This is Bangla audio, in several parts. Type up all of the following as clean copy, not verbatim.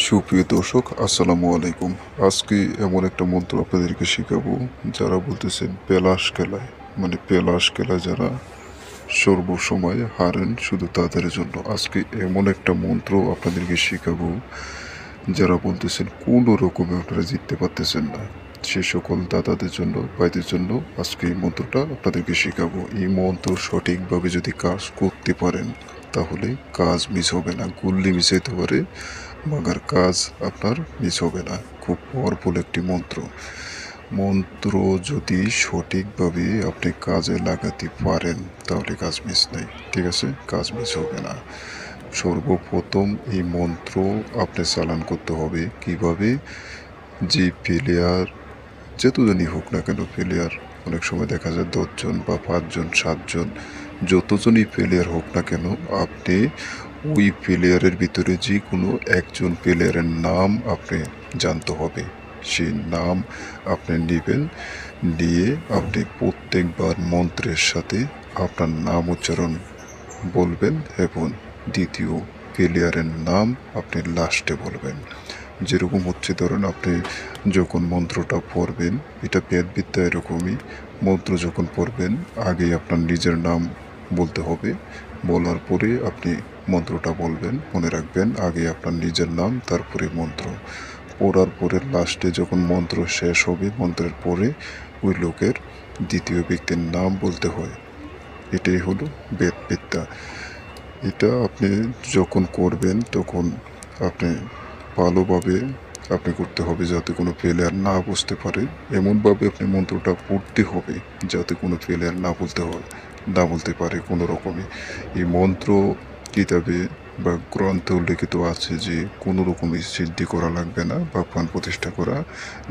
সুপ্রিয় দর্শক, আসসালামু আলাইকুম। আজকে এমন একটা মন্ত্র আপনাদেরকে শেখাবো, যারা বলতেছেন পেলাশ খেলায়, মানে পেলাশ খেলায় যারা সর্বসময় হারেন, শুধু তাদের জন্য আজকে এমন একটা মন্ত্র আপনাদেরকে শেখাবো, যারা বলতেছেন কোনো রকমে আপনারা জিততে পারতেছেন না, সে সকল দাদাদের জন্য, ভাইদের জন্য আজকে এই মন্ত্রটা আপনাদেরকে শেখাবো। এই মন্ত্র সঠিকভাবে যদি কাজ করতে পারেন, তাহলে কাজ মিস হবে না। গুল্লি মিস হতে পারে, মাগার কাজ আপনার মিস হবে না। খুব পাওয়ারফুল একটি মন্ত্র। মন্ত্র যদি সঠিকভাবে আপনি কাজে লাগাতে পারেন, তাহলে কাজ মিস নেই, ঠিক আছে? কাজ মিস হবে না। সর্বপ্রথম এই মন্ত্র আপনি চালান করতে হবে কিভাবে? যে প্লেয়ার যতজনই হোক না কেন, প্লেয়ার অনেক সময় দেখা যায় 10 জন বা 5 জন 7 জন, যতজনই প্লেয়ার হোক না কেন, আপনি ওই প্লেয়ারের ভিতরে যে কোনো একজন প্লেয়ারের নাম আপনি জানতে হবে। সেই নাম আপনি নেবেন, নিয়ে আপনি প্রত্যেকবার মন্ত্রের সাথে আপনার নাম উচ্চারণ বলবেন এবং দ্বিতীয় প্লেয়ারের নাম আপনি লাস্টে বলবেন। যেরকম হচ্ছে, ধরুন আপনি যখন মন্ত্রটা পড়বেন, এটা বেদবিদ্যা এরকমই। মন্ত্র যখন পড়বেন, আগে আপনার নিজের নাম বলতে হবে, বলার পরে আপনি মন্ত্রটা বলবেন। মনে রাখবেন, আগে আপনার নিজের নাম, তারপরে মন্ত্র। পড়ার পরে লাস্টে যখন মন্ত্র শেষ হবে, মন্ত্রের পরে ওই লোকের দ্বিতীয় ব্যক্তির নাম বলতে হয়। এটাই হলো বেদবিদ্যা। এটা আপনি যখন করবেন, তখন আপনি ভালোভাবে আপনি করতে হবে, যাতে কোনো প্লেয়ার না বুঝতে পারে। এমনভাবে আপনি মন্ত্রটা পড়তে হবে যাতে কোনো প্লেয়ার না বলতে পারে কোনো রকমে। এই মন্ত্র কিতাবে বা গ্রন্থে উল্লেখিত আছে যে কোনো রকমই সিদ্ধি করা লাগবে না বা প্রাণ প্রতিষ্ঠা করা,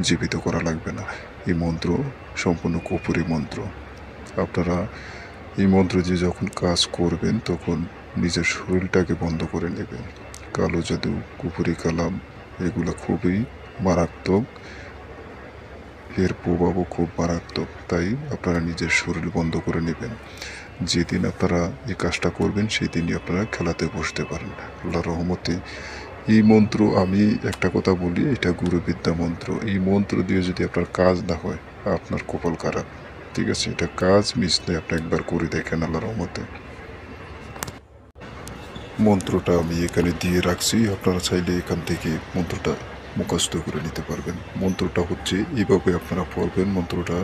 জীবিত করা লাগবে না। এই মন্ত্র সম্পূর্ণ কুফরি মন্ত্র। আপনারা এই মন্ত্র দিয়ে যখন কাজ করবেন, তখন নিজের শরীরটাকে বন্ধ করে নেবেন। কালো জাদু, কুফরি কালাম, এগুলো খুবই মারাত্মক, এর প্রভাবও খুব মারাত্মক। তাই আপনারা নিজের শরীর বন্ধ করে নেবেন। যেদিন আপনারা এই কাজটা করবেন, সেই দিনই আপনারা খেলাতে বসতে পারেন আল্লাহর রহমতে। এই মন্ত্র, আমি একটা কথা বলি, এটা গুরুবিদ্যা মন্ত্র। এই মন্ত্র দিয়ে যদি আপনার কাজ না হয়, আপনার কপাল খারাপ, ঠিক আছে? এটা কাজ মিস নেই, আপনি একবার করে দেখেন আল্লাহর রহমতে। মন্ত্রটা আমি এখানে দিয়ে রাখছি, আপনারা চাইলে এখান থেকে মন্ত্রটা মুখস্থ করে নিতে পারবেন। মন্ত্রটা হচ্ছে এইভাবে আপনারা পড়বেন। মন্ত্রটা: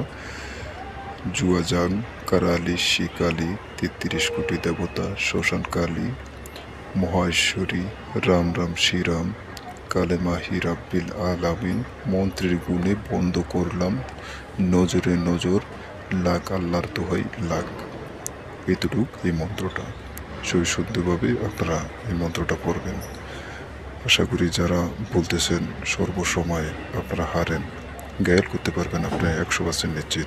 জুয়াজাং কারালি শিকালি 33 কোটি দেবতা শ্মশান কালী মহেশ্বরী রাম রাম শ্রীরাম কালেমা হিরাব্বিল আলামিন। মন্ত্রের গুণে বন্ধ করলাম নজরে নজর, লাখ আল্লাহর দোহাই লাখ। এতটুক এই মন্ত্রটা। সুন্দরভাবে আপনারা এই মন্ত্রটা পড়বেন। আশা করি যারা বলতেছেন সর্বসময় আপনারা হারেন, গায়েল করতে পারবেন, আপনি 100% নিশ্চিত।